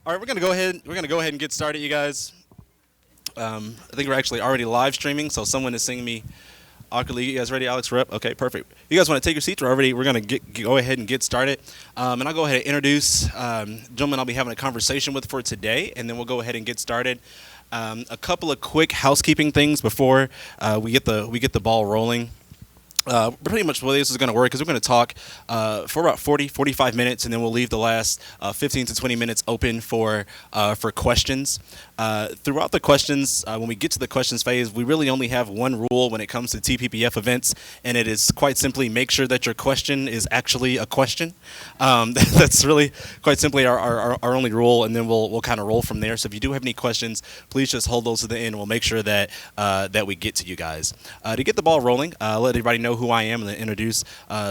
All right, we're gonna go ahead. We're gonna go ahead and get started, you guys. I think we're actually already live streaming, so someone is seeing me awkwardly. You guys ready, Alex? We're up. Okay, perfect. You guys want to take your seats? We're gonna go ahead and get started. And I'll go ahead and introduce gentlemen I'll be having a conversation with for today, and then we'll go ahead and get started. A couple of quick housekeeping things before we get the ball rolling. Pretty much the way this is going to work is we're going to talk for about 45 minutes, and then we'll leave the last 15 to 20 minutes open for questions. Throughout the questions, when we get to the questions phase, we really only have one rule when it comes to TPPF events, and it is quite simply make sure that your question is actually a question. That's really quite simply our only rule, and then we'll kind of roll from there. So if you do have any questions, please just hold those to the end. We'll make sure that we get to you guys. To get the ball rolling, let everybody know who I am and then introduce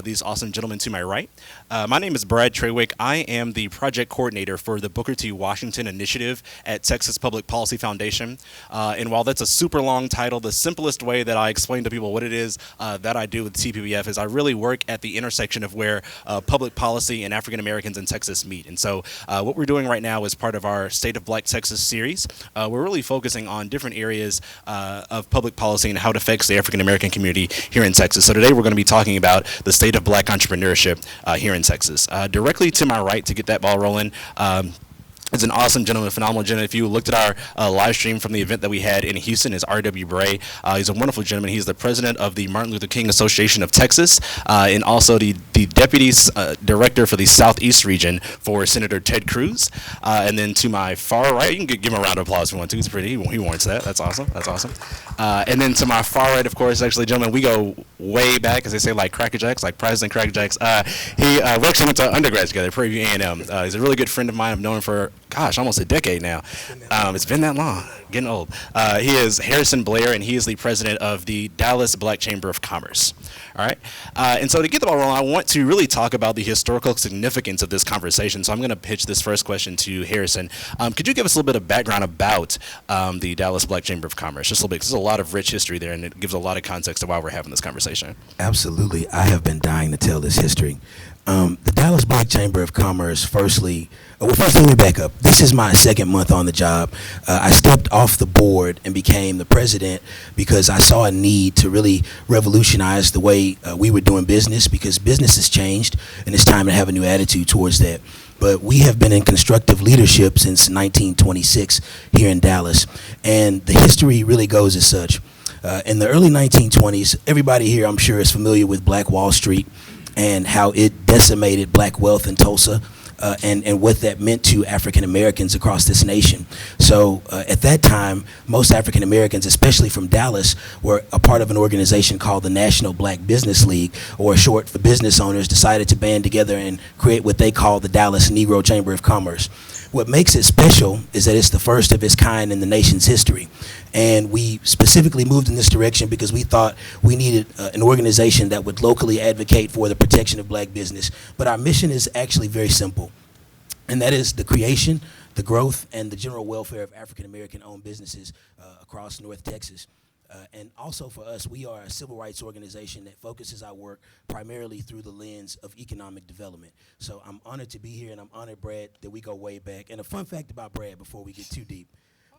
these awesome gentlemen to my right. My name is Brad Traywick. I am the project coordinator for the Booker T. Washington Initiative at Texas Public Policy Foundation. And while that's a super long title, the simplest way that I explain to people what it is that I do with TPPF is I really work at the intersection of where public policy and African Americans in Texas meet. And so what we're doing right now is part of our State of Black Texas series. We're really focusing on different areas of public policy and how it affects the African American community here in Texas. So today we're going to be talking about the state of black entrepreneurship here in Texas. Directly to my right to get that ball rolling is an awesome gentleman, a phenomenal gentleman. If you looked at our live stream from the event that we had in Houston, is R.W. Bray. He's a wonderful gentleman. He's the president of the Martin Luther King Association of Texas and also the deputy director for the Southeast region for Senator Ted Cruz. And then to my far right, you can give him a round of applause if you want to. He's pretty. He warrants that. That's awesome. That's awesome. And then to my far right, of course, actually, gentlemen, we go way back, as they say, like Cracker Jacks, like President Cracker Jacks. We actually went to undergrad together, Prairie View A&M. He's a really good friend of mine. I've known him for almost a decade now. It's been that long. Getting old. He is Harrison Blair, and he is the president of the Dallas Black Chamber of Commerce. All right. And so to get the ball rolling, I want to really talk about the historical significance of this conversation. So I'm going to pitch this first question to Harrison. Could you give us a little bit of background about the Dallas Black Chamber of Commerce? Just a little bit, 'cause there's a lot of rich history there, and it gives a lot of context to why we're having this conversation. Absolutely. I have been dying to tell this history. The Dallas Black Chamber of Commerce, first let me back up. This is my second month on the job. I stepped off the board and became the president because I saw a need to really revolutionize the way we were doing business, because business has changed and it's time to have a new attitude towards that. But we have been in constructive leadership since 1926 here in Dallas, and the history really goes as such. In the early 1920s, everybody here, I'm sure, is familiar with Black Wall Street and how it decimated black wealth in Tulsa, and what that meant to African Americans across this nation. So at that time, most African Americans, especially from Dallas, were a part of an organization called the National Black Business League, or short for business owners, decided to band together and create what they call the Dallas Negro Chamber of Commerce. What makes it special is that it's the first of its kind in the nation's history. And we specifically moved in this direction because we thought we needed an organization that would locally advocate for the protection of black business. But our mission is actually very simple, and that is the creation, the growth, and the general welfare of African American owned businesses across North Texas. And also for us, we are a civil rights organization that focuses our work primarily through the lens of economic development. So I'm honored to be here, and I'm honored, Brad, that we go way back. And a fun fact about Brad before we get too deep.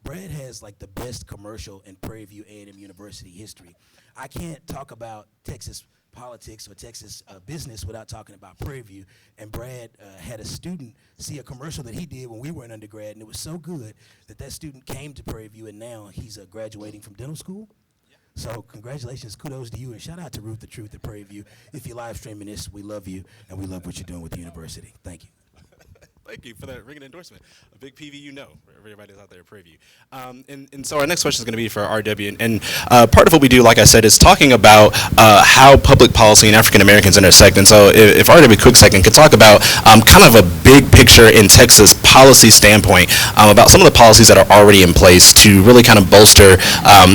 Brad has like the best commercial in Prairie View A&M University history. I can't talk about Texas politics or Texas business without talking about Prairie View. And Brad had a student see a commercial that he did when we were in undergrad, and it was so good that student came to Prairie View, and now he's graduating from dental school. So congratulations, kudos to you, and shout out to Ruth the Truth at Prairie View. If you're live streaming this, we love you, and we love what you're doing with the university. Thank you. Thank you for that ringing endorsement. A big PV, everybody's out there at Prairie View. And so our next question is going to be for RW. And part of what we do, like I said, is talking about how public policy and African Americans intersect. And so if RW quick second could talk about kind of a big picture in Texas policy standpoint about some of the policies that are already in place to really kind of bolster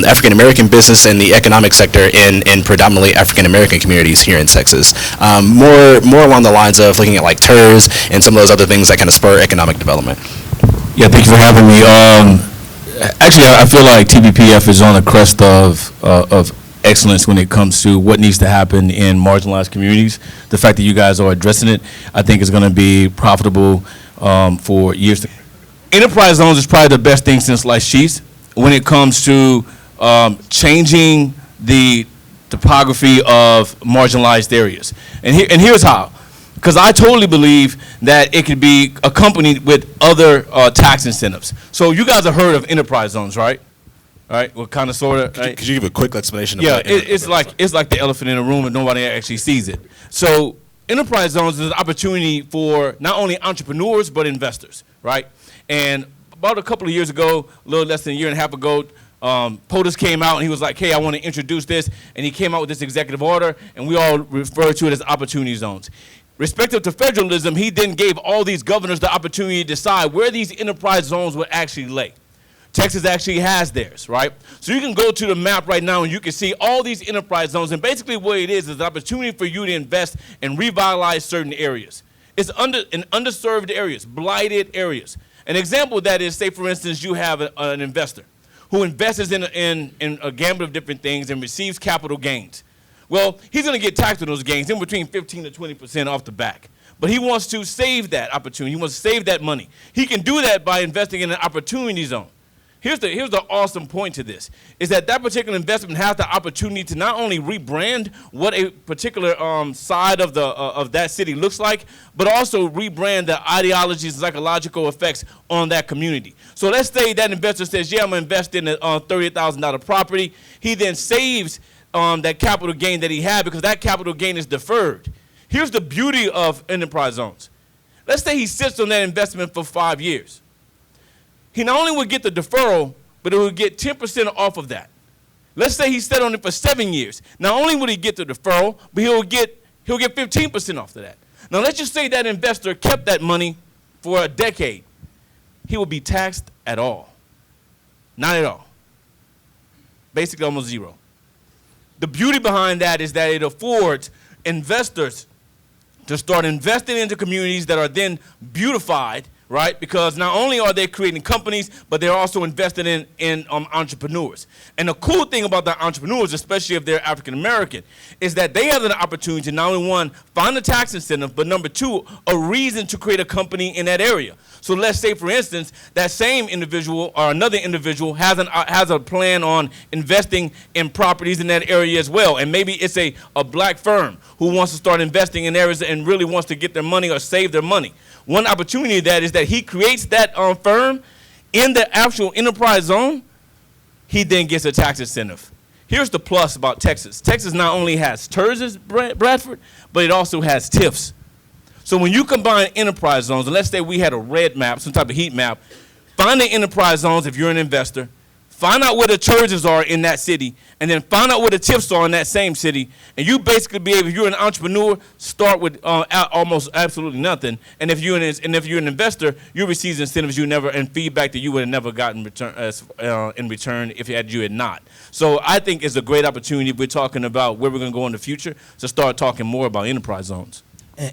African American business and the economic sector in predominantly African American communities here in Texas. More along the lines of looking at like TERS and some of those other things that kind of spur economic development. Yeah, thank you for having me. Actually, I feel like TBPF is on the crest of excellence when it comes to what needs to happen in marginalized communities. The fact that you guys are addressing it, I think, is going to be profitable for years to come. enterprise zones is probably the best thing since sliced cheese when it comes to changing the topography of marginalized areas. And here's how. Because I totally believe that it could be accompanied with other tax incentives. So you guys have heard of enterprise zones, right? All right, well, kind of, sort of. Could you give a quick explanation? Yeah, it's like the elephant in the room and nobody actually sees it. So enterprise zones is an opportunity for not only entrepreneurs but investors, right? And about a couple of years ago, a little less than a year and a half ago, POTUS came out and he was like, hey, I want to introduce this. And he came out with this executive order, and we all refer to it as opportunity zones. Respective to federalism, he then gave all these governors the opportunity to decide where these enterprise zones would actually lay. Texas actually has theirs, right? So you can go to the map right now and you can see all these enterprise zones, and basically what it is an opportunity for you to invest and revitalize certain areas. It's in underserved areas, blighted areas. An example of that is, say for instance, you have an investor who invests in a gamut of different things and receives capital gains. Well, he's going to get taxed on those gains in between 15 to 20% off the back. But he wants to save that opportunity. He wants to save that money. He can do that by investing in an opportunity zone. Here's the awesome point to this, is that particular investment has the opportunity to not only rebrand what a particular side of that city looks like, but also rebrand the ideologies and psychological effects on that community. So let's say that investor says, yeah, I'm going to invest in a $30,000 property. He then saves that capital gain that he had because that capital gain is deferred. Here's the beauty of enterprise zones. Let's say he sits on that investment for 5 years. He not only would get the deferral, but it would get 10% off of that. Let's say he sat on it for 7 years. Not only would he get the deferral, but he'll get 15% off of that. Now let's just say that investor kept that money for a decade. He would be taxed at all. Not at all. Basically almost zero. The beauty behind that is that it affords investors to start investing into communities that are then beautified, right? Because not only are they creating companies, but they're also investing in entrepreneurs. And the cool thing about the entrepreneurs, especially if they're African American, is that they have an opportunity to not only, one, find a tax incentive, but number two, a reason to create a company in that area. So let's say, for instance, that same individual or another individual has a plan on investing in properties in that area as well. And maybe it's a black firm who wants to start investing in areas and really wants to get their money or save their money. One opportunity that is that he creates that firm in the actual enterprise zone. He then gets a tax incentive. Here's the plus about Texas. Texas not only has TERS, Bradford, but it also has TIFs. So when you combine enterprise zones, and let's say we had a red map, some type of heat map, find the enterprise zones if you're an investor, find out where the TERSs are in that city, and then find out where the TIFs are in that same city, and you basically be able, if you're an entrepreneur, start with almost absolutely nothing, and if you're an investor, you receive incentives you never, and feedback that you would have never gotten in return if you had not. So I think it's a great opportunity if we're talking about where we're going to go in the future to start talking more about enterprise zones.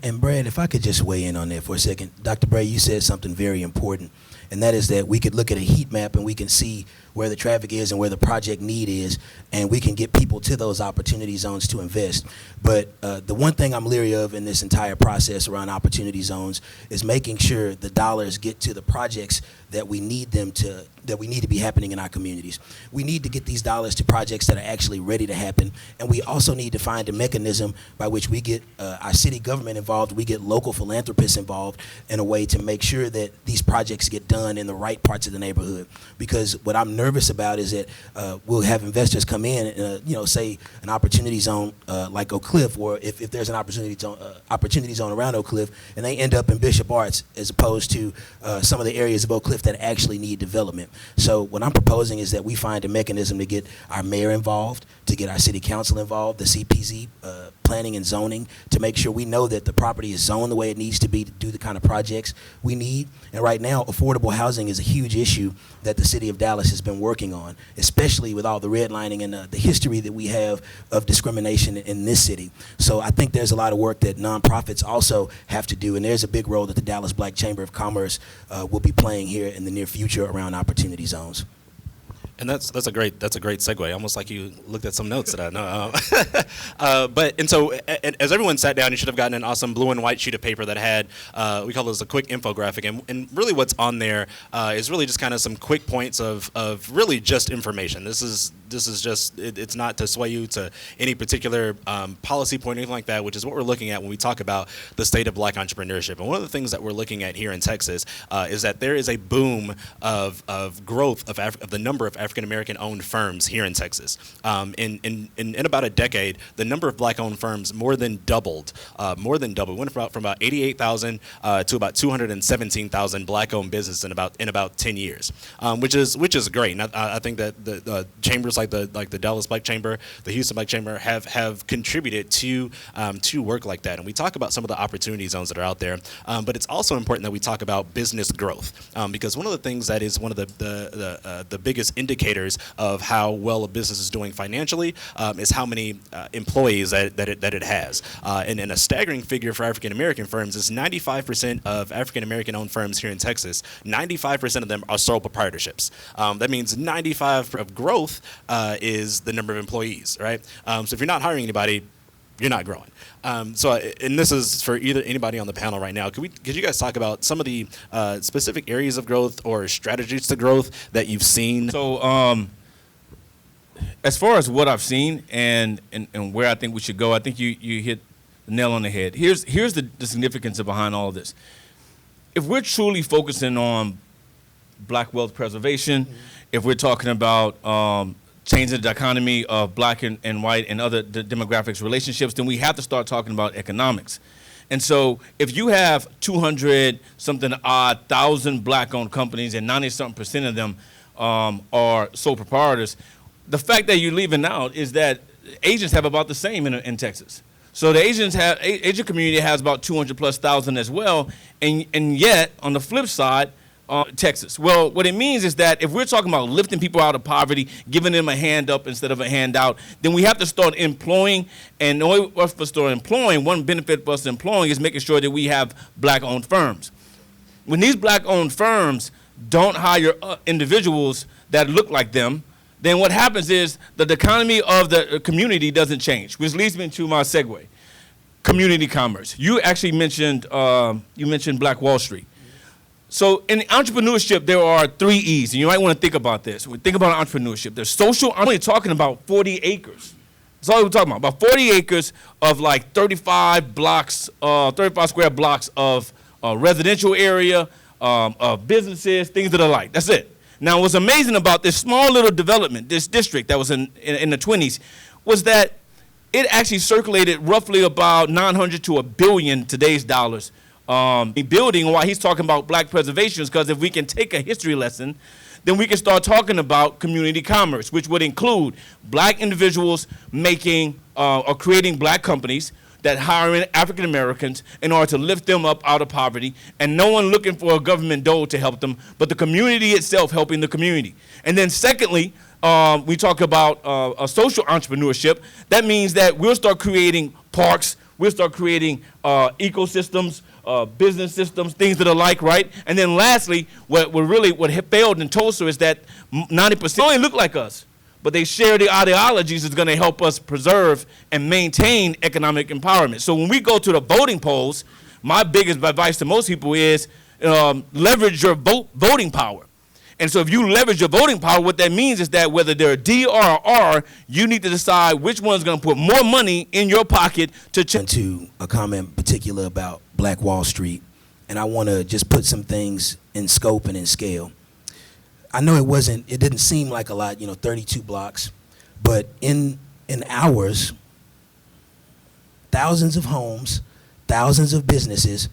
And Brad, if I could just weigh in on that for a second. Dr. Bray, you said something very important, and that is that we could look at a heat map and we can see where the traffic is and where the project need is, and we can get people to those opportunity zones to invest. But the one thing I'm leery of in this entire process around opportunity zones is making sure the dollars get to the projects that we need to be happening in our communities. We need to get these dollars to projects that are actually ready to happen, and we also need to find a mechanism by which we get our city government involved, we get local philanthropists involved in a way to make sure that these projects get done in the right parts of the neighborhood. Because what I'm nervous about is that we'll have investors come in, say an opportunity zone like Oak Cliff, or if there's an opportunity zone around Oak Cliff, and they end up in Bishop Arts as opposed to some of the areas of Oak Cliff that actually need development. So what I'm proposing is that we find a mechanism to get our mayor involved, to get our city council involved, the CPZ, planning and zoning, to make sure we know that the property is zoned the way it needs to be to do the kind of projects we need. And right now, affordable housing is a huge issue that the city of Dallas has been working on, especially with all the redlining and the history that we have of discrimination in this city. So I think there's a lot of work that nonprofits also have to do, and there's a big role that the Dallas Black Chamber of Commerce will be playing here in the near future around opportunity zones. And that's a great segue. Almost like you looked at some notes that I know. As everyone sat down, you should have gotten an awesome blue and white sheet of paper that had we call this a quick infographic, and really what's on there is really just kind of some quick points of really just information. This is just it's not to sway you to any particular policy point or anything like that, which is what we're looking at when we talk about the state of Black entrepreneurship. And one of the things that we're looking at here in Texas is that there is a boom of growth of the number of African American owned firms here in Texas. In about a decade, the number of Black owned firms more than doubled. We went from about 88,000 to about 217,000 Black owned businesses in about 10 years, which is great. And I think that the chambers like the Dallas Black Chamber, the Houston Black Chamber have contributed to work like that. And we talk about some of the opportunity zones that are out there, but it's also important that we talk about business growth, because one of the things that is one of the biggest indicators of how well a business is doing financially is how many employees that it has. And a staggering figure for African American firms is 95% of African American owned firms here in Texas, 95% of them are sole proprietorships. That means 95% of growth is the number of employees, right? So if you're not hiring anybody, you're not growing. And this is for anybody on the panel right now. Could you guys talk about some of the specific areas of growth or strategies to growth that you've seen? So, as far as what I've seen and where I think we should go, I think you hit the nail on the head. Here's the significance behind all of this. If we're truly focusing on Black wealth preservation, if we're talking about changing the economy of Black and white and other demographics relationships, then we have to start talking about economics. And so if you have 200-something odd thousand Black-owned companies and 90-something% of them are sole proprietors, the fact that you're leaving out is that Asians have about the same in Texas. So the Asian community has about 200,000+ as well, and yet on the flip side, Texas. Well, what it means is that if we're talking about lifting people out of poverty, giving them a hand up instead of a handout, then we have to start employing. And the way for us to start employing, one benefit for us employing is making sure that we have Black-owned firms. When these Black-owned firms don't hire individuals that look like them, then what happens is that the economy of the community doesn't change, which leads me to my segue. Community commerce. You actually mentioned Black Wall Street. So in entrepreneurship, there are 3 E's, and you might want to think about this. When we think about entrepreneurship, there's social. I'm only talking about 40 acres. That's all we're talking about 40 acres of like 35 square blocks of residential area, of businesses, things of the like. That's it. Now, what's amazing about this small little development, this district that was in the 20s, was that it actually circulated roughly about 900 to $1 billion today's dollars. Building, why he's talking about Black preservation is because if we can take a history lesson, then we can start talking about community commerce, which would include Black individuals making or creating Black companies that hire in African Americans in order to lift them up out of poverty, and no one looking for a government dole to help them, but the community itself helping the community. And then secondly, we talk about a social entrepreneurship. That means that we'll start creating parks, we'll start creating ecosystems, business systems, things that are like, right? And then lastly, what failed in Tulsa is that 90% only look like us, but they share the ideologies that's going to help us preserve and maintain economic empowerment. So when we go to the voting polls, my biggest advice to most people is leverage your voting power. And so if you leverage your voting power, what that means is that whether they're D or R, you need to decide which one's going to put more money in your pocket to change. To a comment in particular about Black Wall Street, and I want to just put some things in scope and in scale. I know it didn't seem like a lot, 32 blocks, but in hours, thousands of homes, thousands of businesses,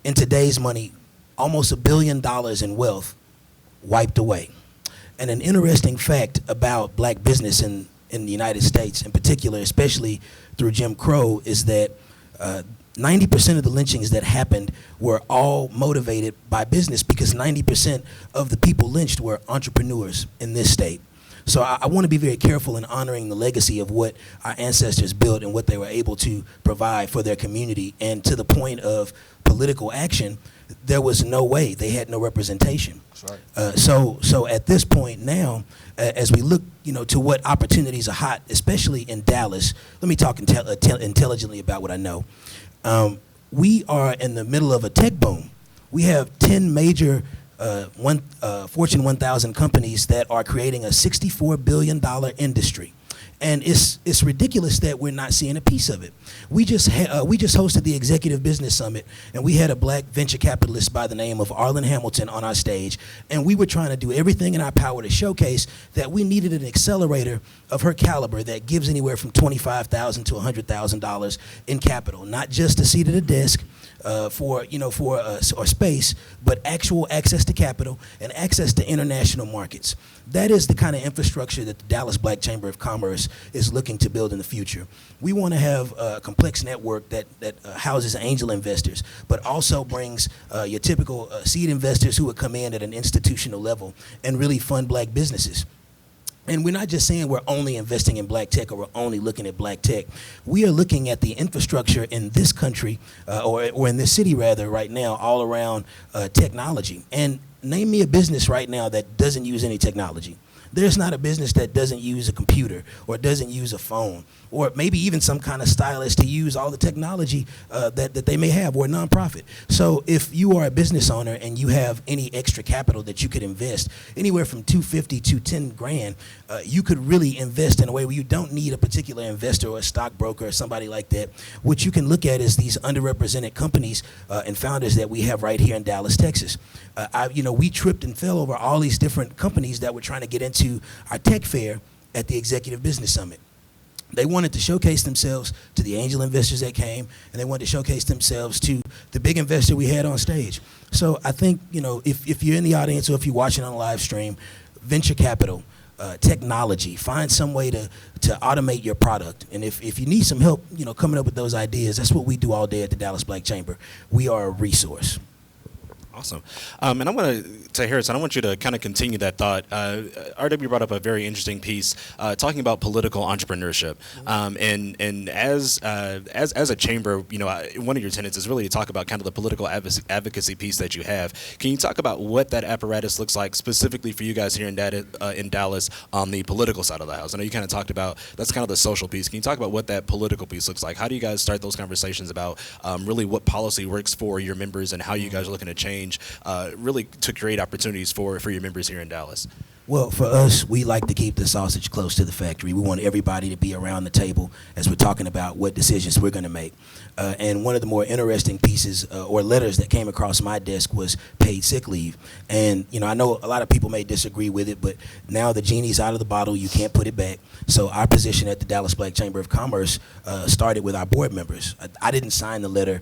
in today's money, almost $1 billion in wealth wiped away. And an interesting fact about Black business in the United States in particular, especially through Jim Crow, is that 90% of the lynchings that happened were all motivated by business, because 90% of the people lynched were entrepreneurs in this state. So I want to be very careful in honoring the legacy of what our ancestors built and what they were able to provide for their community. And to the point of political action, there was no way. They had no representation. That's right. So at this point now, as we look, to what opportunities are hot, especially in Dallas, let me talk intelligently about what I know. We are in the middle of a tech boom. We have 10 major Fortune 1000 companies that are creating a $64 billion industry. And it's ridiculous that we're not seeing a piece of it. We just hosted the Executive Business Summit, and we had a black venture capitalist by the name of Arlen Hamilton on our stage, and we were trying to do everything in our power to showcase that we needed an accelerator of her caliber that gives anywhere from $25,000 to $100,000 in capital, not just a seat at a desk for space, but actual access to capital and access to international markets. That is the kind of infrastructure that the Dallas Black Chamber of Commerce is looking to build in the future. We want to have a complex network that houses angel investors, but also brings your typical seed investors who would come in at an institutional level and really fund black businesses. And we're not just saying we're only investing in black tech or we're only looking at black tech. We are looking at the infrastructure in this country, or in this city rather, right now, all around technology. And name me a business right now that doesn't use any technology. There's not a business that doesn't use a computer or doesn't use a phone or maybe even some kind of stylist to use all the technology that they may have, or a nonprofit. So if you are a business owner and you have any extra capital that you could invest, anywhere from $250 to $10,000, you could really invest in a way where you don't need a particular investor or a stockbroker or somebody like that. What you can look at is these underrepresented companies and founders that we have right here in Dallas, Texas. We tripped and fell over all these different companies that were trying to get into our tech fair at the Executive Business Summit. They wanted to showcase themselves to the angel investors that came, and they wanted to showcase themselves to the big investor we had on stage. So I think, if you're in the audience or if you're watching on a live stream, venture capital, technology, find some way to automate your product. And if you need some help, coming up with those ideas, that's what we do all day at the Dallas Black Chamber. We are a resource. Awesome. And I want to Harrison, I want you to kind of continue that thought. RW brought up a very interesting piece talking about political entrepreneurship. And as a chamber, one of your tenets is really to talk about kind of the political advocacy piece that you have. Can you talk about what that apparatus looks like specifically for you guys here in Dallas on the political side of the house? I know you kind of talked about that's kind of the social piece. Can you talk about what that political piece looks like? How do you guys start those conversations about really what policy works for your members and how you guys are looking to change really to create opportunities for your members here in Dallas? Well, for us, we like to keep the sausage close to the factory. We want everybody to be around the table as we're talking about what decisions we're going to make. And one of the more interesting pieces or letters that came across my desk was paid sick leave. And, I know a lot of people may disagree with it, but now the genie's out of the bottle. You can't put it back. So our position at the Dallas Black Chamber of Commerce started with our board members. I didn't sign the letter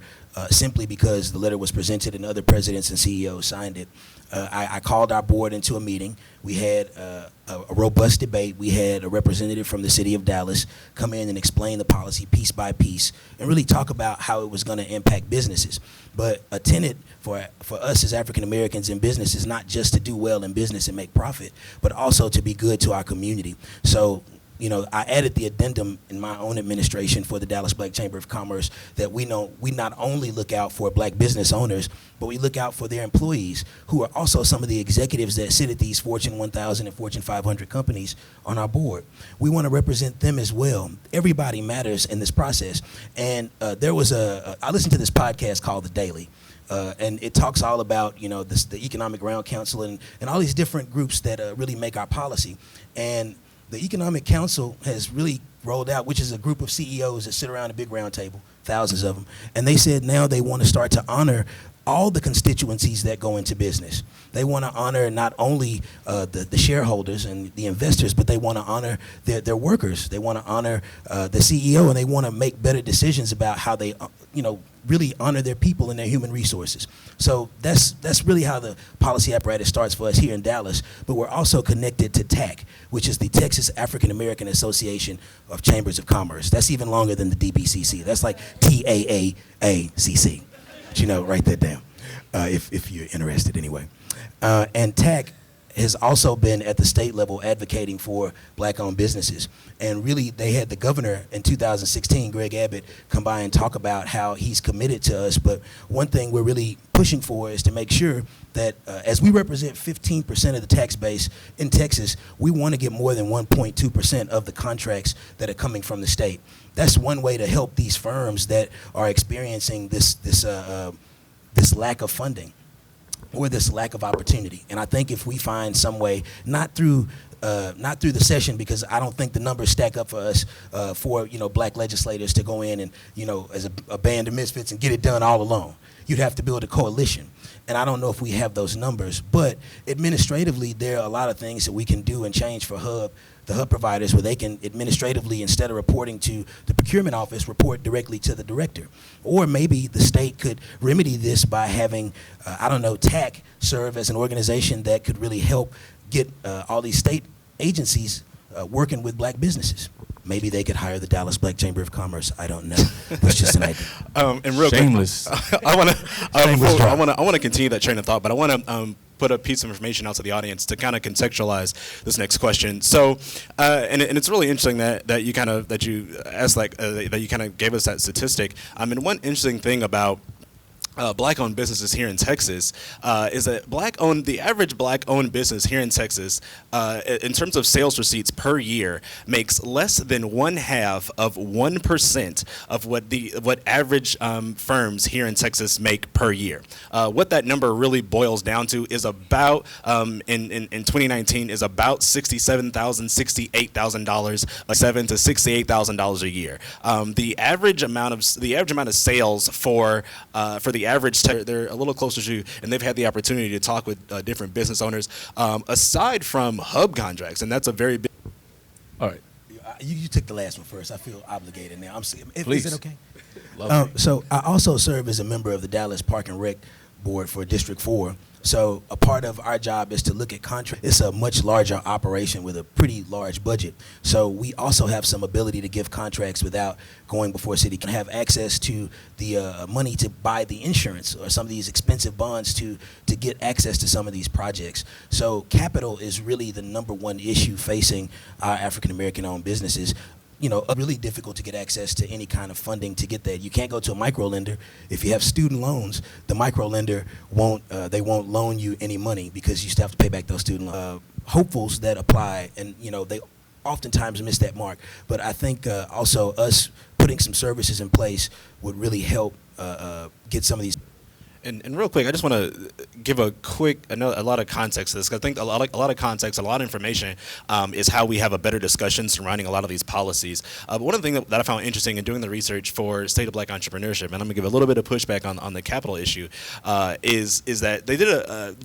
simply because the letter was presented and other presidents and CEOs signed it. I called our board into a meeting. We had a robust debate. We had a representative from the city of Dallas come in and explain the policy piece by piece and really talk about how it was going to impact businesses. But a tenet for us as African Americans in business is not just to do well in business and make profit, but also to be good to our community. So I added the addendum in my own administration for the Dallas Black Chamber of Commerce that we not only look out for black business owners, but we look out for their employees, who are also some of the executives that sit at these Fortune 1000 and Fortune 500 companies on our board. We want to represent them as well. Everybody matters in this process. And I listened to this podcast called The Daily. And it talks all about, the Economic Round Council and all these different groups that really make our policy. And the Economic Council has really rolled out, which is a group of CEOs that sit around a big round table, thousands of them. And they said now they want to start to honor all the constituencies that go into business. They want to honor not only the shareholders and the investors, but they want to honor their workers. They want to honor the CEO, and they want to make better decisions about how they, really honor their people and their human resources. So that's really how the policy apparatus starts for us here in Dallas. But we're also connected to TAC, which is the Texas African American Association of Chambers of Commerce. That's even longer than the DBCC. That's like TAAACC. But write that down if you're interested anyway. And TAC has also been at the state level advocating for black-owned businesses. And really, they had the governor in 2016, Greg Abbott, come by and talk about how he's committed to us. But one thing we're really pushing for is to make sure that as we represent 15% of the tax base in Texas, we want to get more than 1.2% of the contracts that are coming from the state. That's one way to help these firms that are experiencing this lack of funding or this lack of opportunity. And I think if we find some way, not through the session, because I don't think the numbers stack up for us, for black legislators to go in and as a band of misfits and get it done all alone. You'd have to build a coalition. And I don't know if we have those numbers, but administratively, there are a lot of things that we can do and change for the hub providers, where they can administratively, instead of reporting to the procurement office, report directly to the director. Or maybe the state could remedy this by having, TAC serve as an organization that could really help get all these state agencies working with black businesses. Maybe they could hire the Dallas Black Chamber of Commerce. I don't know. That's just an idea. And real Shameless. quick, I want to continue that train of thought, but I want to put a piece of information out to the audience to kind of contextualize this next question. So, and it's really interesting that you asked, that you kind of gave us that statistic. And one interesting thing about black-owned businesses here in Texas is that the average black-owned business here in Texas, in terms of sales receipts per year, makes less than 0.5% of what average firms here in Texas make per year. What that number really boils down to is about in 2019 is about $68,000, $7,000 to $68,000 a year. The average amount of sales for the average, they're a little closer to, and they've had the opportunity to talk with different business owners, aside from hub contracts, and that's a very big. All right. You took the last one first. I feel obligated now. Please. Is it okay? So I also serve as a member of the Dallas Park and Rec Board for District 4. So a part of our job is to look at contracts. It's a much larger operation with a pretty large budget. So we also have some ability to give contracts without going before city. Can have access to the money to buy the insurance or some of these expensive bonds to get access to some of these projects. So capital is really the number one issue facing our African American owned businesses. Really difficult to get access to any kind of funding to get that. You can't go to a micro lender. If you have student loans, the micro lender won't loan you any money because you still have to pay back those student loans. Hopefuls that apply, and they oftentimes miss that mark. But I think also us putting some services in place would really help get some of these. And real quick, I just want to give a lot of context to this, because I think a lot of context, a lot of information is how we have a better discussion surrounding a lot of these policies. But one of the things that I found interesting in doing the research for State of Black Entrepreneurship, and I'm going to give a little bit of pushback on the capital issue, is that they did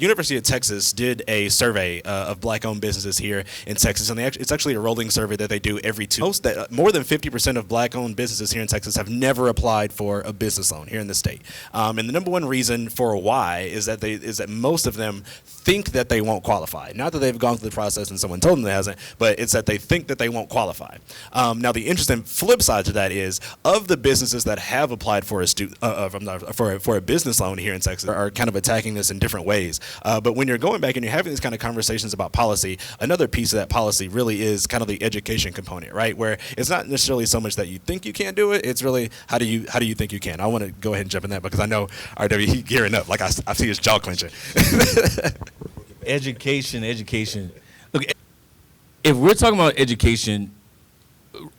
University of Texas did a survey of black-owned businesses here in Texas, and it's actually a rolling survey that they do every 2 months. More than 50% of black-owned businesses here in Texas have never applied for a business loan here in the state, and the number one reason for why is that most of them think that they won't qualify. Not that they've gone through the process and someone told them they hasn't, but it's that they think that they won't qualify. Now, the interesting flip side to that is, of the businesses that have applied for a business loan here in Texas are kind of attacking this in different ways. But when you're going back and you're having these kind of conversations about policy, another piece of that policy really is kind of the education component, right? Where it's not necessarily so much that you think you can't do it. It's really how do you think you can. I want to go ahead and jump in that because I know RW, he gearing up. Like I see his jaw clenching. Education. Look, if we're talking about education,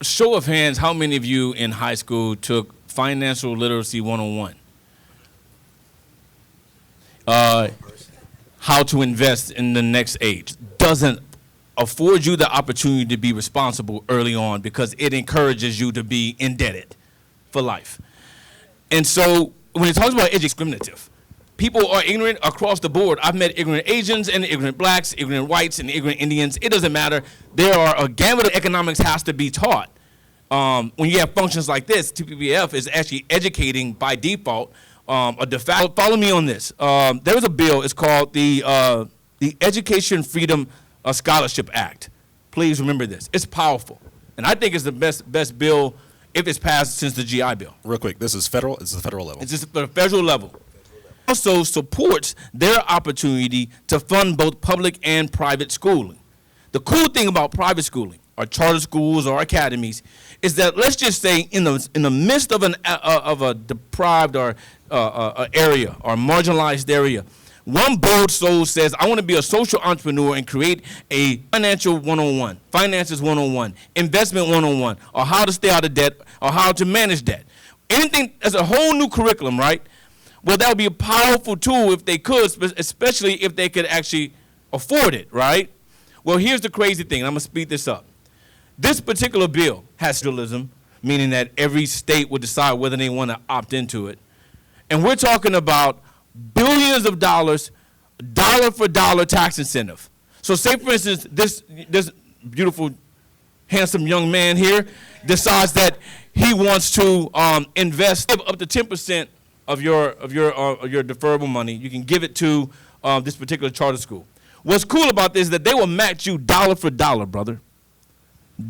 show of hands, how many of you in high school took Financial Literacy 101? How to invest in the next age. Doesn't afford you the opportunity to be responsible early on because it encourages you to be indebted for life. And so when it talks about discriminative, people are ignorant across the board. I've met ignorant Asians and ignorant blacks, ignorant whites and ignorant Indians. It doesn't matter. There are a gamut of economics has to be taught. When you have functions like this, TPPF is actually educating by default. Follow me on this. There was a bill. It's called the Education Freedom Scholarship Act. Please remember this. It's powerful, and I think it's the best bill if it's passed since the GI Bill. Real quick, this is federal. It's the federal level. It's just the federal level. also supports their opportunity to fund both public and private schooling. The cool thing about private schooling, or charter schools or academies, is that let's just say in the midst of a deprived or area or marginalized area, one bold soul says, I want to be a social entrepreneur and create a financial 101, finances 101, investment 101, or how to stay out of debt, or how to manage debt. Anything, as a whole new curriculum, right? Well, that would be a powerful tool if they could, especially if they could actually afford it, right? Well, here's the crazy thing. I'm going to speed this up. This particular bill has federalism, meaning that every state would decide whether they want to opt into it. And we're talking about billions of dollars, dollar for dollar tax incentive. So say, for instance, this beautiful, handsome young man here decides that he wants to invest up to 10% of your deferrable money. You can give it to this particular charter school. What's cool about this is that they will match you dollar for dollar, brother.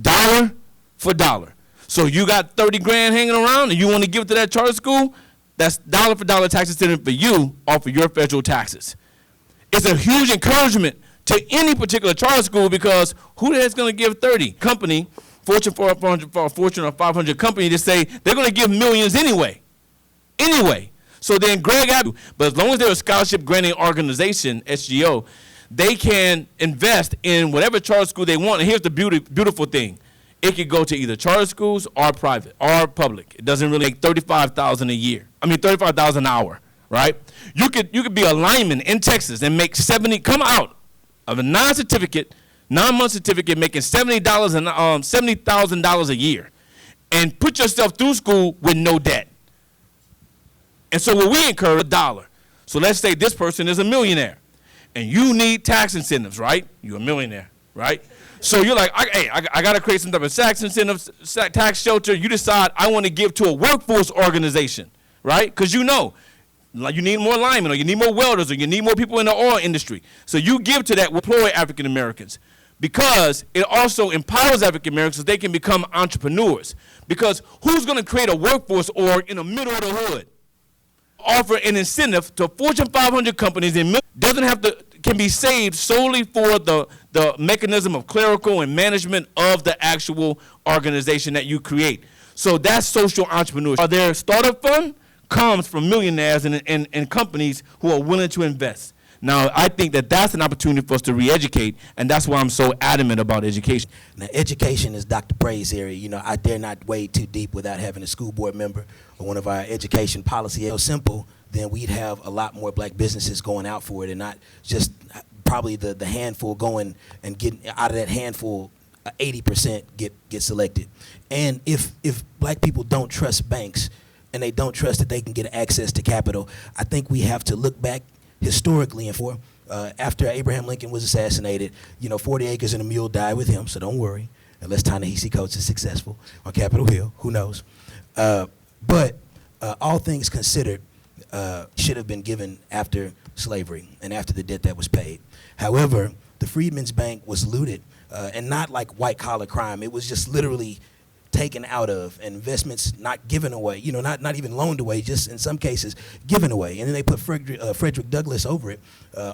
Dollar for dollar. So you got 30 grand hanging around and you want to give it to that charter school, that's dollar for dollar tax incentive for you off of your federal taxes. It's a huge encouragement to any particular charter school because who the heck's going to give 30? Company, Fortune 400, Fortune or 500 company to say they're going to give millions anyway. So then Greg Abbott, but as long as they're a scholarship granting organization, SGO, they can invest in whatever charter school they want. And here's the beautiful thing. It could go to either charter schools or private or public. It doesn't really make $35,000 a year. $35,000 an hour, right? You could be a lineman in Texas and make come out of a non-month certificate making $70,000 a year and put yourself through school with no debt. And so what we encourage $1. So let's say this person is a millionaire. And you need tax incentives, right? You're a millionaire, right? So you're like, I got to create some type of tax incentives, tax shelter. You decide I want to give to a workforce organization, right? Because you know, like you need more linemen, or you need more welders, or you need more people in the oil industry. So you give to that, employ African Americans, because it also empowers African Americans so they can become entrepreneurs. Because who's going to create a workforce org in the middle of the hood? Offer an incentive to Fortune 500 companies and can be saved solely for the mechanism of clerical and management of the actual organization that you create. So that's social entrepreneurship. Their startup fund comes from millionaires and companies who are willing to invest. Now, I think that that's an opportunity for us to re-educate, and that's why I'm so adamant about education. Now, education is Dr. Bray's area. You know, I dare not wade too deep without having a school board member or one of our education policy. So simple, then we'd have a lot more black businesses going out for it and not just probably the handful going and getting out of that handful, 80% get selected. And if black people don't trust banks and they don't trust that they can get access to capital, I think we have to look back historically and after Abraham Lincoln was assassinated, 40 acres and a mule died with him, so don't worry, unless Ta-Nehisi Coates is successful on Capitol Hill, who knows. But all things considered, should have been given after slavery and after the debt that was paid. However, the Freedmen's Bank was looted, and not like white-collar crime. It was just literally taken out of, and investments not given away, not even loaned away, just in some cases given away. And then they put Frederick Douglass over it,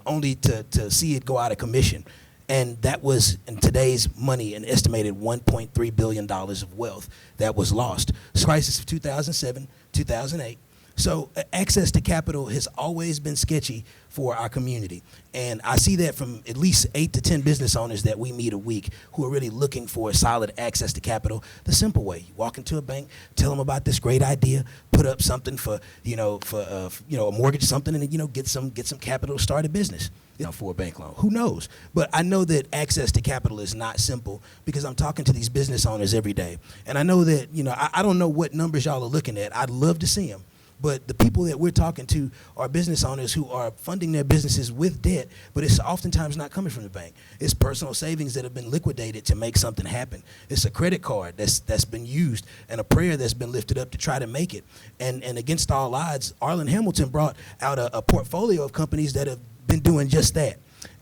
only to see it go out of commission. And that was, in today's money, an estimated $1.3 billion of wealth that was lost. Crisis of 2007, 2008. So access to capital has always been sketchy for our community. And I see that from at least 8 to 10 business owners that we meet a week who are really looking for solid access to capital the simple way. You walk into a bank, tell them about this great idea, put up something for a mortgage, something, and then, get some capital to start a business, for a bank loan. Who knows? But I know that access to capital is not simple because I'm talking to these business owners every day. And I know that, I don't know what numbers y'all are looking at. I'd love to see them. But the people that we're talking to are business owners who are funding their businesses with debt, but it's oftentimes not coming from the bank. It's personal savings that have been liquidated to make something happen. It's a credit card that's been used and a prayer that's been lifted up to try to make it. And against all odds, Arlen Hamilton brought out a portfolio of companies that have been doing just that.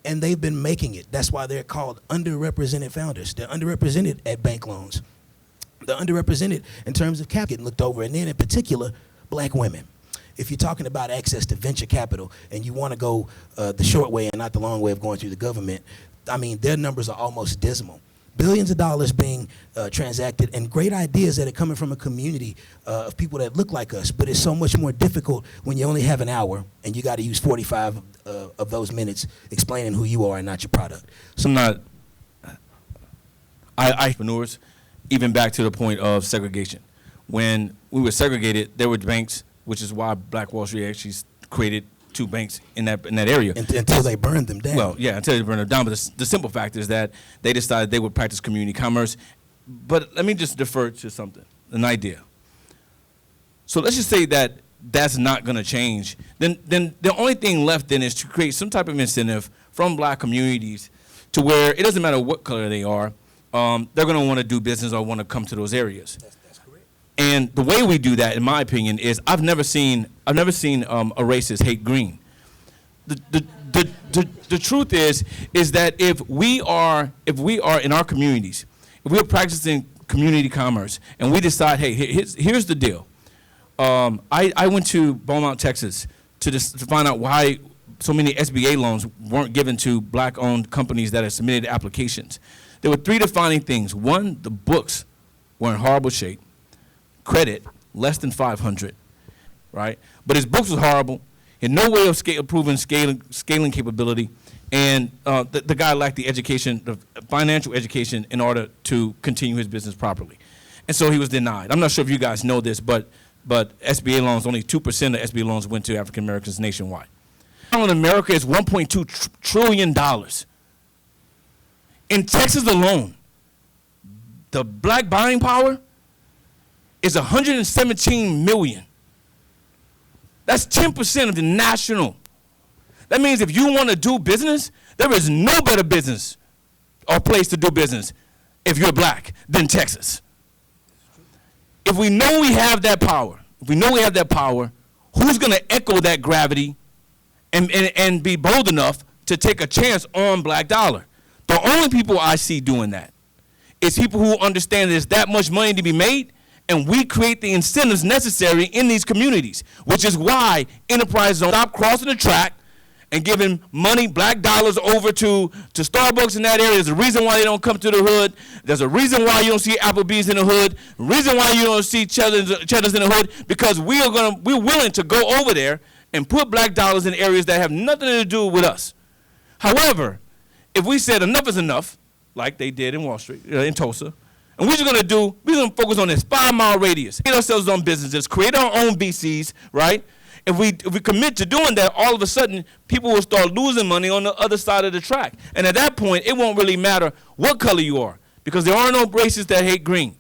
And they've been making it. That's why they're called underrepresented founders. They're underrepresented at bank loans. They're underrepresented in terms of capital getting looked over, and then in particular, black women. If you're talking about access to venture capital and you want to go the short way and not the long way of going through the government, I mean, their numbers are almost dismal. Billions of dollars being transacted and great ideas that are coming from a community of people that look like us, but it's so much more difficult when you only have an hour and you got to use 45 of those minutes explaining who you are and not your product. So I'm not, entrepreneurs, even back to the point of segregation. When we were segregated, there were banks, which is why Black Wall Street actually created 2 banks in that area. Until they burned them down. Well, yeah, until they burned them down. But the simple fact is that they decided they would practice community commerce. But let me just defer to something, an idea. So let's just say that that's not going to change. Then the only thing left then is to create some type of incentive from black communities to where it doesn't matter what color they are, they're going to want to do business or want to come to those areas. That's correct. And the way we do that, in my opinion, is I've never seen a racist hate green. The truth is that if we are in our communities, if we're practicing community commerce and we decide, hey, here's the deal. I went to Beaumont, Texas to find out why so many SBA loans weren't given to black-owned companies that had submitted applications. There were 3 defining things. One, the books were in horrible shape. Credit, less than 500, right? But his books was horrible. He had no way of proving scaling capability. And the guy lacked the education, the financial education in order to continue his business properly. And so he was denied. I'm not sure if you guys know this, but SBA loans, only 2% of SBA loans went to African Americans nationwide. In America is $1.2 trillion. In Texas alone, the black buying power is 117 million. That's 10% of the national. That means if you want to do business, there is no better business or place to do business if you're black than Texas. If we know we have that power, who's going to echo that gravity and be bold enough to take a chance on black dollar? The only people I see doing that is people who understand there's that much money to be made, and we create the incentives necessary in these communities, which is why enterprises don't stop crossing the track and giving money, black dollars, over to Starbucks in that area. There's a reason why they don't come to the hood. There's a reason why you don't see Applebee's in the hood. The reason why you don't see Cheddar's in the hood, because we're willing to go over there and put black dollars in areas that have nothing to do with us. However, if we said enough is enough, like they did in Wall Street, in Tulsa, and we're going to focus on this 5-mile radius, create ourselves on businesses, create our own BCs, right? If we commit to doing that, all of a sudden, people will start losing money on the other side of the track. And at that point, it won't really matter what color you are, because there are no races that hate green.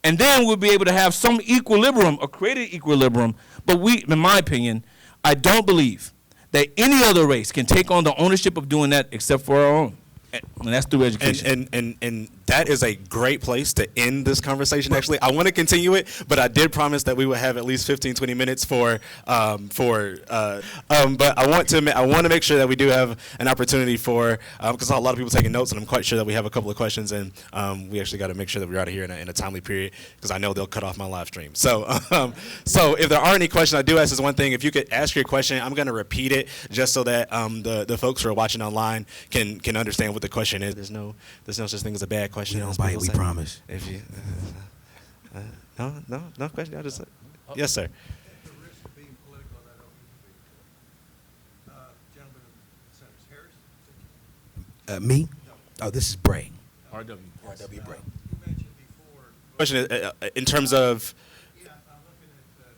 And then we'll be able to have some equilibrium, or created equilibrium. But in my opinion, I don't believe that any other race can take on the ownership of doing that except for our own. And that's through education. And that is a great place to end this conversation, actually. I want to continue it, but I did promise that we would have at least 15, 20 minutes but I want to make sure that we do have an opportunity for, because a lot of people taking notes, and I'm quite sure that we have a couple of questions, and we actually got to make sure that we're out of here in a timely period, because I know they'll cut off my live stream. So if there are any questions, I do ask this one thing. If you could ask your question, I'm going to repeat it just so that the folks who are watching online can understand what the question is. There's no such thing as a bad question. We don't bite, we promise. If you, no question. I just yes, sir. At the risk of being political, and I don't mean to be. Gentleman, Senators Harris. Me? Oh, this is Bray. RW. RW Bray. You mentioned before. Question is, in terms of. Yeah, I'm looking at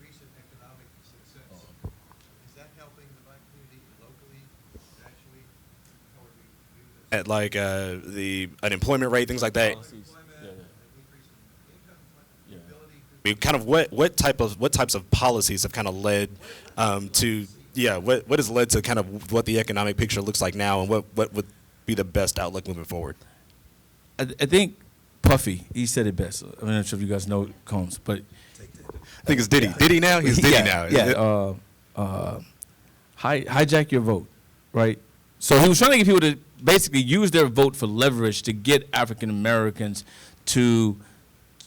recent economic success. Is that helping the black community locally, nationally? How would we view this? At like the unemployment rate, things like that. Policies. Increase in income, Yeah. ability to. I mean, kind of what types of policies have kind of led to what has led to kind of what the economic picture looks like now, and what would be the best outlook moving forward? I think Puffy, he said it best. I'm not sure if you guys know Combs, but I think it's Diddy. Yeah. Diddy now? He's Diddy now. Yeah. Hijack your vote, right? So he was trying to get people to basically use their vote for leverage to get African Americans to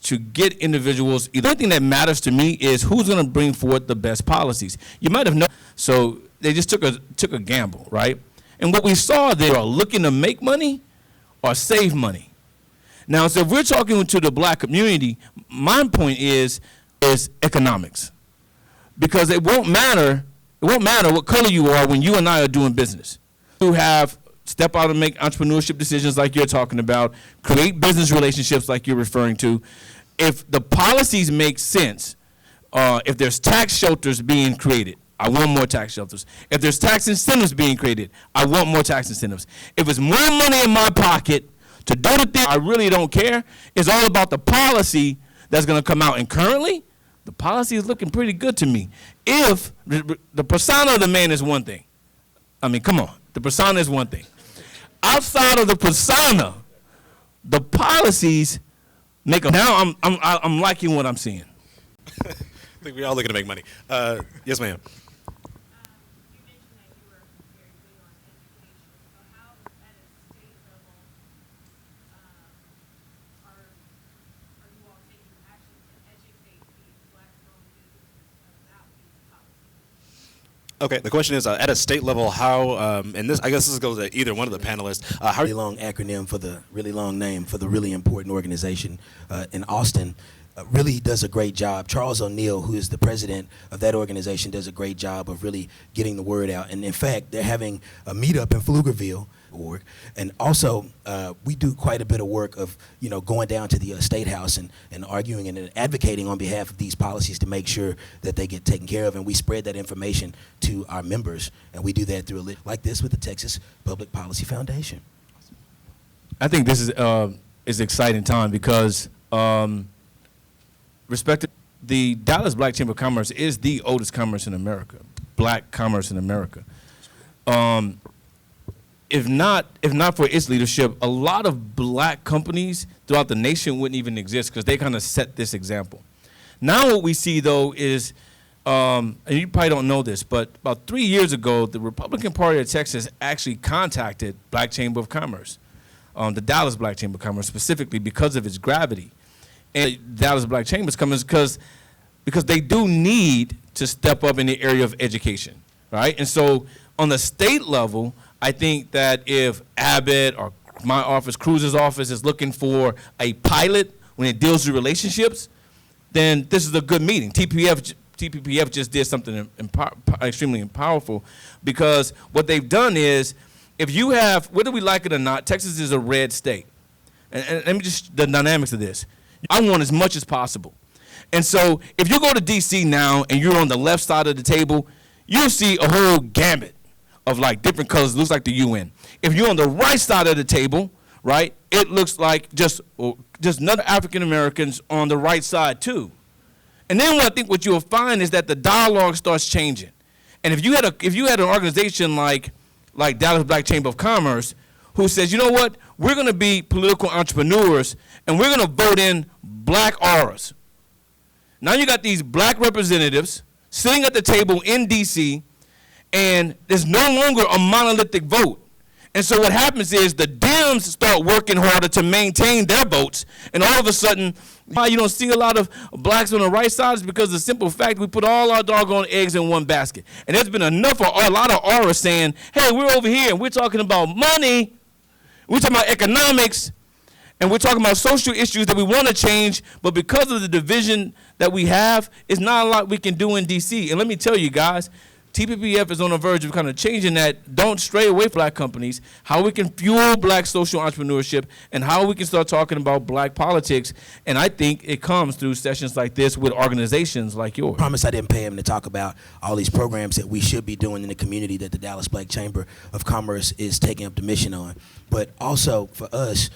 to get individuals. The only thing that matters to me is who's going to bring forth the best policies. You might have known. So they just took a gamble, right? And what we saw, they are looking to make money or save money. Now, so if we're talking to the black community, my point is economics, because it won't matter what color you are when you and I are doing business. You have step out and make entrepreneurship decisions like you're talking about, create business relationships like you're referring to. If the policies make sense, if there's tax shelters being created, I want more tax shelters. If there's tax incentives being created, I want more tax incentives. If it's more money in my pocket to do the thing, I really don't care. It's all about the policy that's going to come out. And currently, the policy is looking pretty good to me. If the persona of the man is one thing. I mean, come on. The persona is one thing. Outside of the persona, the policies make them. Now I'm liking what I'm seeing. I think we're all looking to make money. Yes, ma'am. You mentioned that you were very big on education. So how, at a state level, are you all taking action to educate these black-owned businesses about these policies? Okay, the question is, at a state level, how, and this, I guess this goes to either one of the panelists, how Really long acronym for the really long name for the really important organization in Austin. Really does a great job. Charles O'Neill, who is the president of that organization, does a great job of really getting the word out. And in fact, they're having a meetup in Pflugerville. And also, we do quite a bit of work of, going down to the State House and arguing and advocating on behalf of these policies to make sure that they get taken care of. And we spread that information to our members. And we do that through like this with the Texas Public Policy Foundation. I think this is an exciting time because the Dallas Black Chamber of Commerce is the oldest commerce in America, black commerce in America. If not for its leadership, a lot of black companies throughout the nation wouldn't even exist because they kind of set this example. Now what we see, though, is, and you probably don't know this, but about 3 years ago, the Republican Party of Texas actually contacted Black Chamber of Commerce, the Dallas Black Chamber of Commerce, specifically because of its gravity. And the Dallas Black Chamber is coming because they do need to step up in the area of education, right? And so on the state level, I think that if Abbott or my office, Cruz's office, is looking for a pilot when it deals with relationships, then this is a good meeting. TPPF just did something extremely powerful because what they've done is, if you have, whether we like it or not, Texas is a red state. And let me just, the dynamics of this. I want as much as possible. And so if you go to D.C. now and you're on the left side of the table, you'll see a whole gamut of like different colors. It looks like the UN. If you're on the right side of the table, right, it looks like just another African Americans on the right side too. And then what you'll find is that the dialogue starts changing. And if you had an organization like Dallas Black Chamber of Commerce who says, you know what, we're going to be political entrepreneurs and we're going to vote in black auras. Now you got these black representatives sitting at the table in D.C., and there's no longer a monolithic vote. And so what happens is the Dems start working harder to maintain their votes, and all of a sudden, why you don't see a lot of blacks on the right side is because of the simple fact we put all our doggone eggs in one basket. And there's been a lot of aura saying, hey, we're over here, and we're talking about money, we're talking about economics, and we're talking about social issues that we want to change, but because of the division that we have, it's not a lot we can do in D.C. And let me tell you guys, TPPF is on the verge of kind of changing that. Don't stray away from black companies, how we can fuel black social entrepreneurship, and how we can start talking about black politics. And I think it comes through sessions like this with organizations like yours. I promise I didn't pay him to talk about all these programs that we should be doing in the community that the Dallas Black Chamber of Commerce is taking up the mission on. But also for us,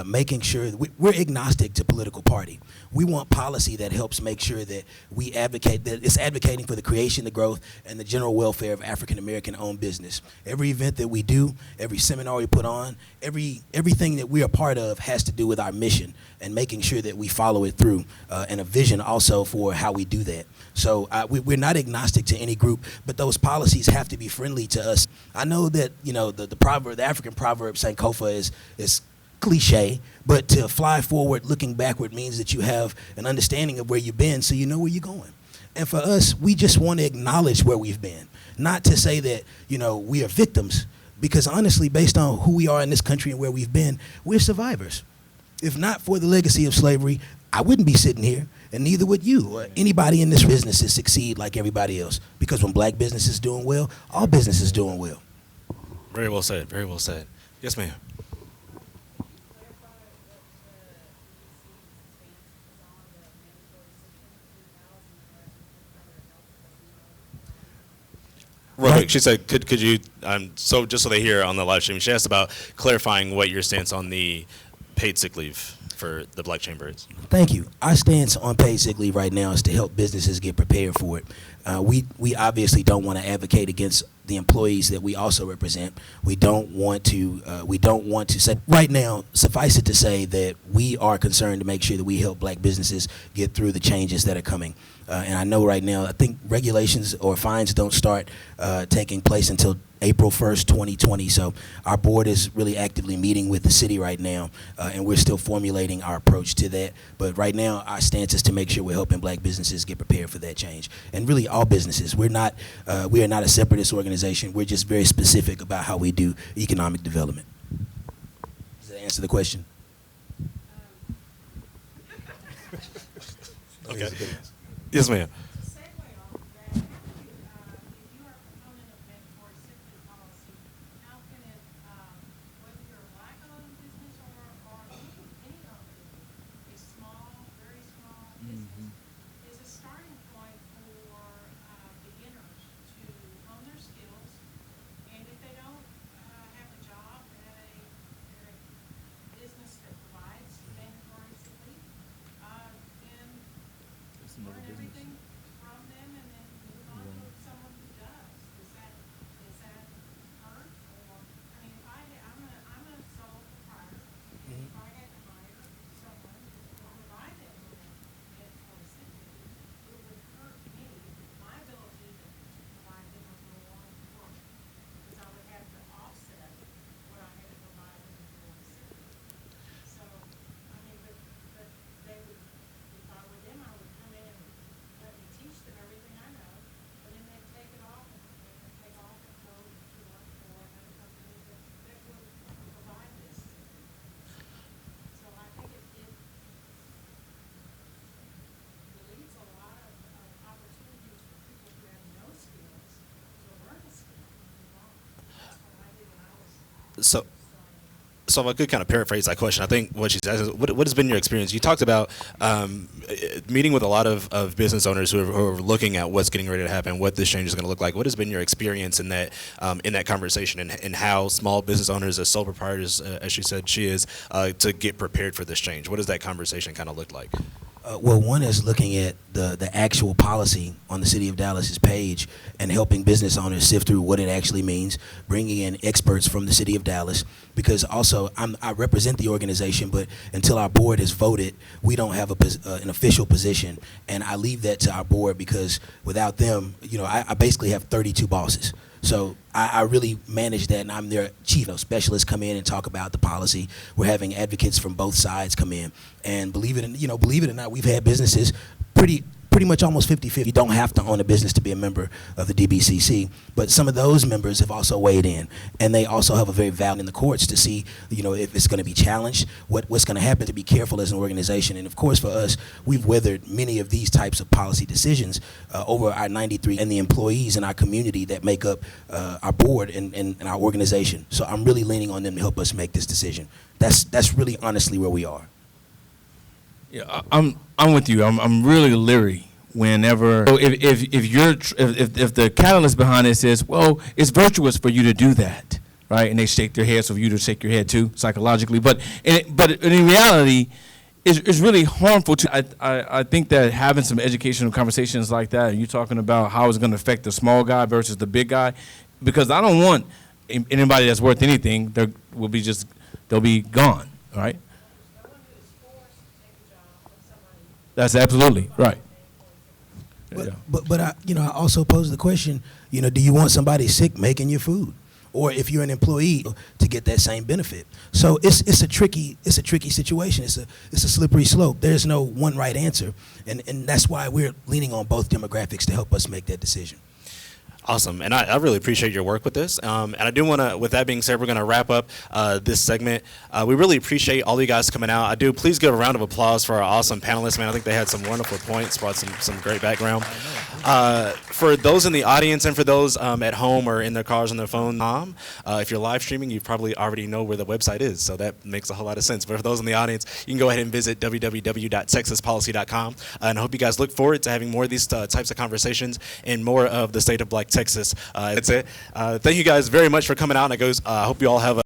making sure that we're agnostic to political party. We want policy that helps make sure that we advocate, that it's advocating for the creation, the growth, and the general welfare of African American owned business. Every event that we do, every seminar we put on, everything that we are part of has to do with our mission and making sure that we follow it through, and a vision also for how we do that. So we're not agnostic to any group, but those policies have to be friendly to us. I know that the proverb, the African proverb Sankofa is cliche, but to fly forward looking backward means that you have an understanding of where you've been so you know where you're going. And for us, we just want to acknowledge where we've been, not to say that, we are victims, because honestly, based on who we are in this country and where we've been, we're survivors. If not for the legacy of slavery, I wouldn't be sitting here, and neither would you or anybody in this business to succeed like everybody else. Because when black business is doing well, all business is doing well. Very well said. Very well said. Yes, ma'am. Real quick, she said, could you, so just so they hear on the live stream, she asked about clarifying what your stance on the paid sick leave for the Black Chamber is. Thank you. Our stance on paid sick leave right now is to help businesses get prepared for it. We obviously don't want to advocate against the employees that we also represent. We don't want to say right now. Suffice it to say that we are concerned to make sure that we help black businesses get through the changes that are coming. And I know right now, I think regulations or fines don't start taking place until April 1st, 2020. So our board is really actively meeting with the city right now, and we're still formulating our approach to that. But right now, our stance is to make sure we're helping black businesses get prepared for that change. And really, all businesses. We are not a separatist organization. We're just very specific about how we do economic development. Does that answer the question? Okay. Yes, ma'am. Segue off of that, if you are a proponent of mandatory sick leave policy, how can it, whether you're a black-owned business or any owned business, a small, very small business, is a starting point for beginners to hone their skills, and if they don't have a job at a business that provides mandatory sick leave, then learn everything from them and then move on to someone who does. Does that hurt? Or, I mean, I'm a sole proprietor, and if I had to hire someone to provide them with mandatory sick leave, it would hurt me, my ability to provide them with more work, because I would have to offset what I had to provide them for sick leave. So, I mean, but they would, if I were them, I would come in and let me teach them everything I know, and then they'd take it off and take off and go to work for another company that would provide this. So I think it leaves a lot of opportunities for people who have no skills to learn a skill and move on. That's what I did when I was So, starting. so if I could kind of paraphrase that question, I think what she's asking is, what has been your experience? You talked about meeting with a lot of business owners who are looking at what's getting ready to happen, what this change is going to look like. What has been your experience in that conversation, and how small business owners, as sole proprietors, as she said she is, to get prepared for this change? What does that conversation kind of look like? Well, one is looking at the actual policy on the City of Dallas's page and helping business owners sift through what it actually means, bringing in experts from the City of Dallas, because also I represent the organization, but until our board is voted, we don't have an official position, and I leave that to our board because without them, I basically have 32 bosses. So I really manage that, and I'm their chief. Specialists come in and talk about the policy. We're having advocates from both sides come in, and believe it or not, we've had businesses pretty much almost 50-50. You don't have to own a business to be a member of the DBCC, but some of those members have also weighed in, and they also have a very valid in the courts to see, if it's going to be challenged, what's going to happen, to be careful as an organization. And of course, for us, we've weathered many of these types of policy decisions over our 93 and the employees in our community that make up our board and our organization. So I'm really leaning on them to help us make this decision. That's really honestly where we are. Yeah, I'm with you. I'm really leery whenever, so if the catalyst behind this is, well, it's virtuous for you to do that, right? And they shake their head, so for you to shake your head too, psychologically. But in reality, it's really harmful to. I think that having some educational conversations like that, and you're talking about how it's going to affect the small guy versus the big guy, because I don't want anybody that's worth anything. They'll be gone, right? That's absolutely right. But I also pose the question, do you want somebody sick making your food? Or if you're an employee, to to get that same benefit. So it's a tricky situation. It's a slippery slope. There's no one right answer, and that's why we're leaning on both demographics to help us make that decision. Awesome, and I really appreciate your work with this. And I do want to, with that being said, we're going to wrap up this segment. We really appreciate all you guys coming out. Please give a round of applause for our awesome panelists, man. I think they had some wonderful points, brought some great background. For those in the audience and for those at home or in their cars on their phone, if you're live streaming, you probably already know where the website is, so that makes a whole lot of sense. But for those in the audience, you can go ahead and visit www.texaspolicy.com. And I hope you guys look forward to having more of these types of conversations and more of the state of Black Texas. That's it. Thank you guys very much for coming out. And I hope you all have a